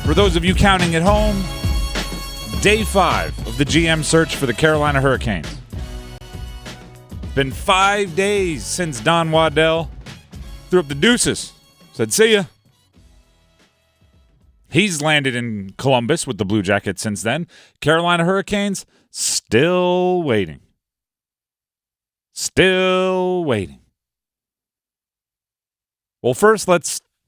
For those of you counting at home, day 5 of the GM search for the Carolina Hurricanes. Been 5 days since Don Waddell threw up the deuces. Said, see ya. He's landed in Columbus with the Blue Jackets since then. Carolina Hurricanes, still waiting. Still waiting. Well, first,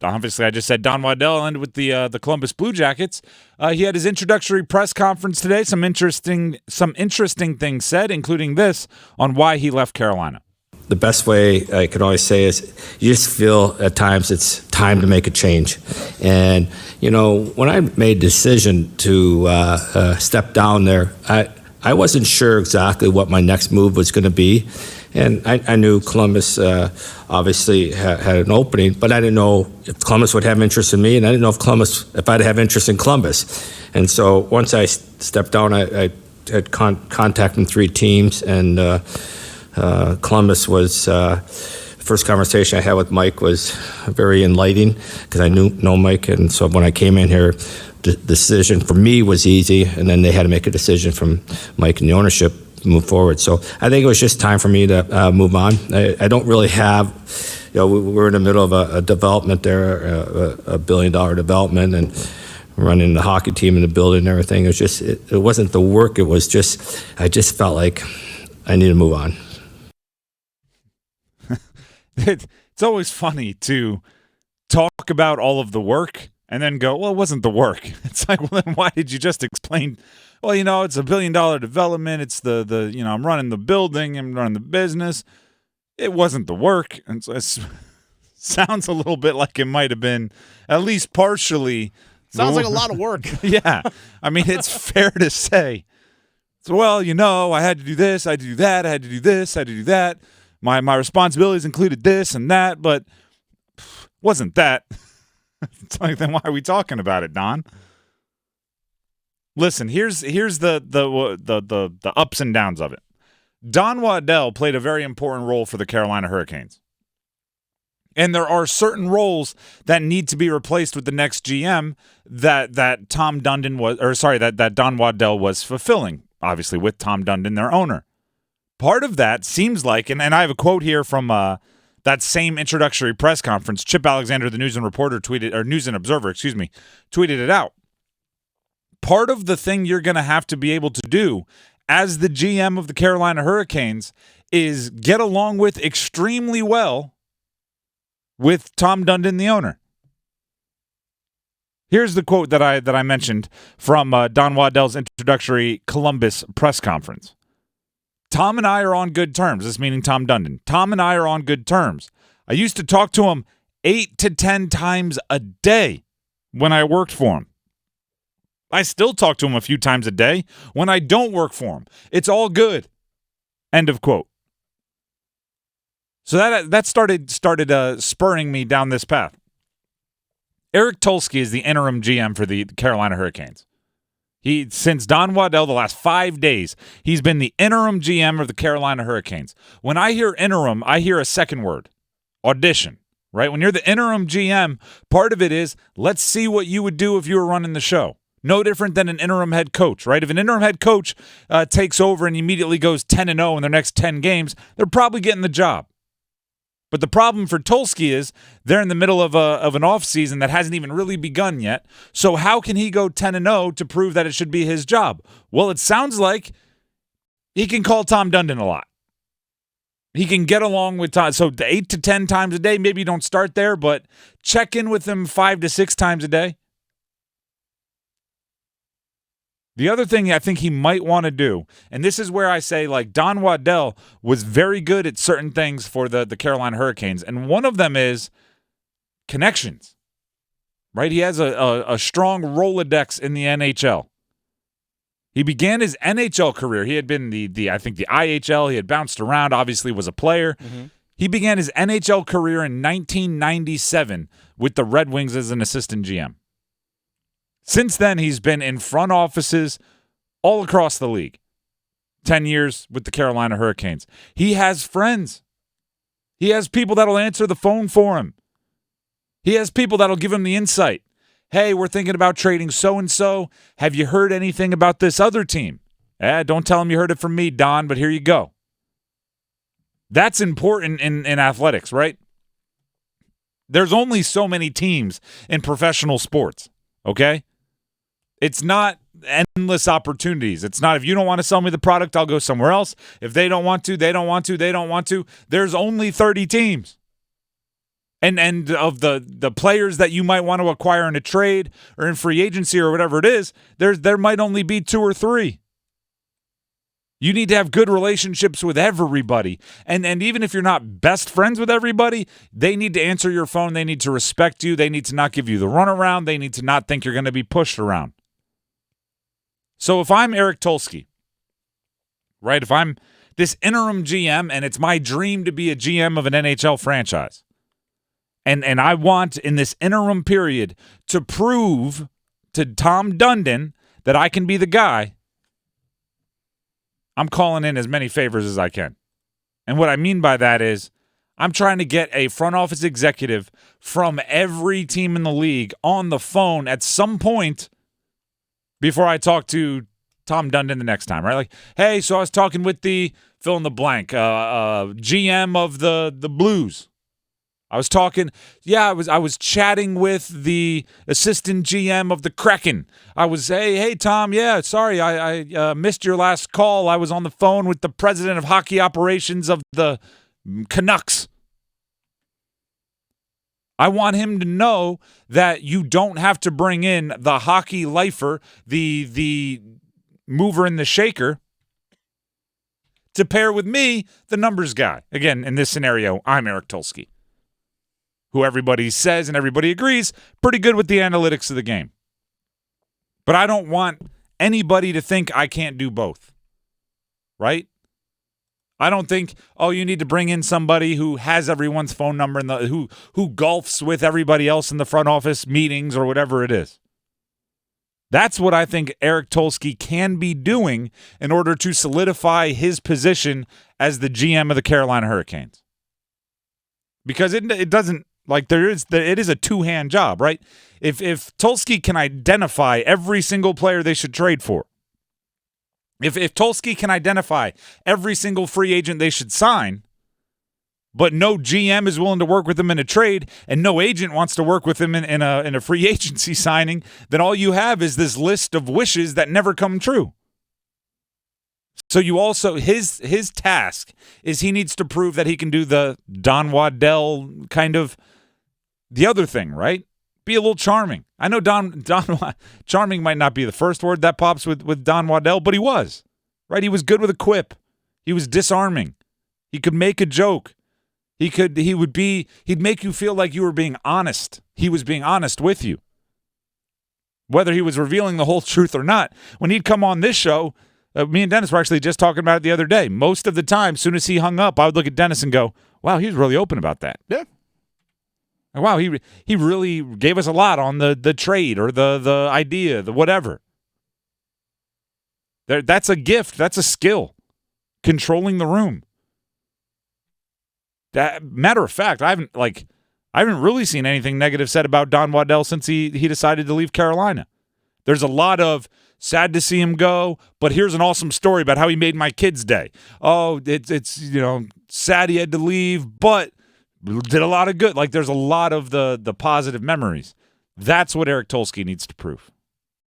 obviously, I just said Don Waddell ended with the Columbus Blue Jackets. He had his introductory press conference today. Some interesting things said, including this on why he left Carolina. The best way I could always say is you just feel at times it's time to make a change. And, when I made the decision to step down there, I wasn't sure exactly what my next move was going to be. And I knew Columbus obviously had an opening, but I didn't know if Columbus would have interest in me, and I didn't know if I'd have interest in Columbus. And so once I stepped down, I had contact from 3 teams, and Columbus was first conversation I had with Mike was very enlightening because I know Mike, and so when I came in here, the decision for me was easy, and then they had to make a decision from Mike and the ownership to move forward. So I think it was just time for me to move on. I don't really have, we're in the middle of a development there, a $1 billion development, and running the hockey team in the building and everything. It was just, it wasn't the work. It was just, I just felt like I need to move on. It's always funny to talk about all of the work and then go, well, it wasn't the work. It's like, well, then why did you just explain, well, it's a $1 billion development. It's the I'm running the building, I'm running the business. It wasn't the work. And so it sounds a little bit like it might have been at least partially. Sounds like a lot of work. Yeah. I mean, it's fair to say. So, well, I had to do this, I had to do that, I had to do this, I had to do that. My responsibilities included this and that, but wasn't that. It's like, then why are we talking about it, Don? Listen, here's the ups and downs of it. Don Waddell played a very important role for the Carolina Hurricanes. And there are certain roles that need to be replaced with the next GM that Tom Dundon that Don Waddell was fulfilling, obviously with Tom Dundon, their owner. Part of that seems like, and I have a quote here from that same introductory press conference. Chip Alexander, the News and Observer, tweeted it out. Part of the thing you're going to have to be able to do as the GM of the Carolina Hurricanes is get along with extremely well with Tom Dundon, the owner. Here's the quote that I mentioned from Don Waddell's introductory Columbus press conference. Tom and I are on good terms. This meaning Tom Dundon. Tom and I are on good terms. I used to talk to him 8 to 10 times a day when I worked for him. I still talk to him a few times a day when I don't work for him. It's all good. End of quote. So that started spurring me down this path. Eric Tulsky is the interim GM for the Carolina Hurricanes. Since Don Waddell, the last 5 days, he's been the interim GM of the Carolina Hurricanes. When I hear interim, I hear a second word, audition, right? When you're the interim GM, part of it is, let's see what you would do if you were running the show. No different than an interim head coach, right? If an interim head coach takes over and immediately goes 10-0 in their next 10 games, they're probably getting the job. But the problem for Tulsky is they're in the middle of an offseason that hasn't even really begun yet. So how can he go 10-0 to prove that it should be his job? Well, it sounds like he can call Tom Dundon a lot. He can get along with Tom. So 8 to 10 times a day, maybe you don't start there, but check in with him 5 to 6 times a day. The other thing I think he might want to do, and this is where I say, like, Don Waddell was very good at certain things for the Carolina Hurricanes, and one of them is connections, right? He has a strong Rolodex in the NHL. He began his NHL career. He had been the IHL. He had bounced around, obviously was a player. Mm-hmm. He began his NHL career in 1997 with the Red Wings as an assistant GM. Since then, he's been in front offices all across the league. 10 years with the Carolina Hurricanes. He has friends. He has people that'll answer the phone for him. He has people that'll give him the insight. Hey, we're thinking about trading so-and-so. Have you heard anything about this other team? Don't tell them you heard it from me, Don, but here you go. That's important in athletics, right? There's only so many teams in professional sports, okay? It's not endless opportunities. It's not if you don't want to sell me the product, I'll go somewhere else. If they don't want to, they don't want to, they don't want to. There's only 30 teams. And of the players that you might want to acquire in a trade or in free agency or whatever it is, there might only be 2 or 3. You need to have good relationships with everybody. And even if you're not best friends with everybody, they need to answer your phone. They need to respect you. They need to not give you the runaround. They need to not think you're going to be pushed around. So if I'm Eric Tulsky, right, if I'm this interim GM and it's my dream to be a GM of an NHL franchise, and I want in this interim period to prove to Tom Dundon that I can be the guy, I'm calling in as many favors as I can. And what I mean by that is I'm trying to get a front office executive from every team in the league on the phone at some point before I talk to Tom Dundon the next time, right? Like, hey, so I was talking with the fill in the blank GM of the Blues. I was talking, I was chatting with the assistant GM of the Kraken. I was, hey, Tom, sorry, I missed your last call. I was on the phone with the president of hockey operations of the Canucks. I want him to know that you don't have to bring in the hockey lifer, the mover and the shaker, to pair with me, the numbers guy. Again, in this scenario, I'm Eric Tulsky, who everybody says and everybody agrees, pretty good with the analytics of the game. But I don't want anybody to think I can't do both, right? I don't think, you need to bring in somebody who has everyone's phone number and who golfs with everybody else in the front office meetings or whatever it is. That's what I think Eric Tulsky can be doing in order to solidify his position as the GM of the Carolina Hurricanes. Because it doesn't, like, it is a two-hand job, right? If Tulsky can identify every single player they should trade for, if Tulsky can identify every single free agent they should sign, but no GM is willing to work with them in a trade and no agent wants to work with him in a free agency signing, then all you have is this list of wishes that never come true. So you also, his task is he needs to prove that he can do the Don Waddell kind of the other thing, right? Be a little charming. I know Don charming might not be the first word that pops with Don Waddell, but he was, right? He was good with a quip. He was disarming. He could make a joke. He'd make you feel like you were being honest. He was being honest with you. Whether he was revealing the whole truth or not. When he'd come on this show, me and Dennis were actually just talking about it the other day. Most of the time, as soon as he hung up, I would look at Dennis and go, wow, he was really open about that. Yeah. Wow, he really gave us a lot on the trade or the idea, the whatever. That's a gift. That's a skill. Controlling the room. Matter of fact, I haven't really seen anything negative said about Don Waddell since he decided to leave Carolina. There's a lot of sad to see him go, but here's an awesome story about how he made my kid's day. Oh, it's sad he had to leave, but did a lot of good. Like, there's a lot of the positive memories. That's what Eric Tulsky needs to prove.